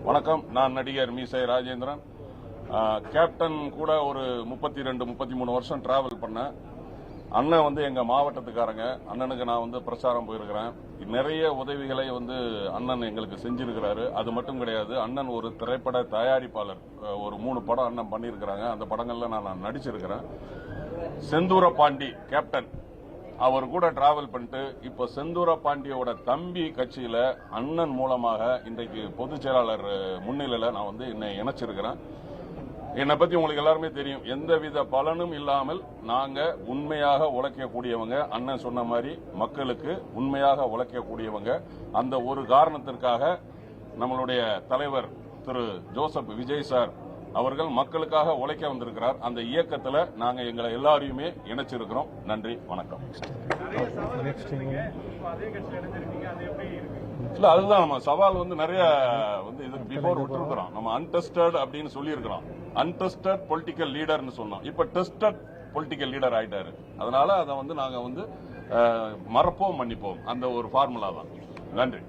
வணக்கம். நான் நடிகர் மீசை ராஜேந்திரன். கேப்டன் கூட ஒரு 32-33 வருஷம் டிராவல் பண்ணேன். அண்ணன் வந்து எங்க மாவட்டத்துக்காரங்க. அண்ணனுக்கு நான் வந்து பிரச்சாரம் போயிருக்கிறேன். நிறைய உதவிகளை வந்து அண்ணன் எங்களுக்கு செஞ்சிருக்கிறாரு. அது மட்டும் கிடையாது, அண்ணன் ஒரு திரைப்பட தயாரிப்பாளர். ஒரு 3 படம் அண்ணன் பண்ணியிருக்கிறாங்க. அந்த படங்கள்ல நான் நடிச்சிருக்கிறேன். செந்தூர பாண்டி கேப்டன் அவர் கூட டிராவல் பண்ணிட்டு இப்ப செந்தூர பாண்டியோட தம்பி கட்சியில அண்ணன் மூலமாக இன்றைக்கு பொதுச் செயலாளர் முன்னிலையில நான் வந்து என்னை இணைச்சிருக்கிறேன். என்னை பத்தி உங்களுக்கு எல்லாருமே தெரியும். எந்தவித பலனும் இல்லாமல் நாங்க உண்மையாக உழைக்கக்கூடியவங்க. அண்ணன் சொன்ன மாதிரி மக்களுக்கு உண்மையாக உழைக்கக்கூடியவங்க. அந்த ஒரு காரணத்திற்காக நம்மளுடைய தலைவர் திரு ஜோசப் விஜய் சார் அவர்கள் மக்களுக்காக உழைக்க வந்திருக்கிறார். அந்த இயக்கத்தில் நாங்க எங்களை எல்லாரையுமே இணைச்சிருக்கிறோம். நன்றி, வணக்கம். இல்ல, அதுதான் நம்ம சவால் வந்து நிறைய வந்து இதுக்கு பிஃபோர் விட்டுருக்கிறோம். நம்ம அன்டெஸ்டட் அப்படின்னு சொல்லியிருக்கிறோம். அன்டெஸ்டட் பொலிட்டிக்கல் லீடர்னு சொன்னோம். இப்ப டெஸ்டட் பொலிட்டிக்கல் லீடர் ஆயிட்டாரு. அதனால அதை வந்து நாங்க வந்து மறப்போம், மன்னிப்போம், அந்த ஒரு ஃபார்முலா தான். நன்றி.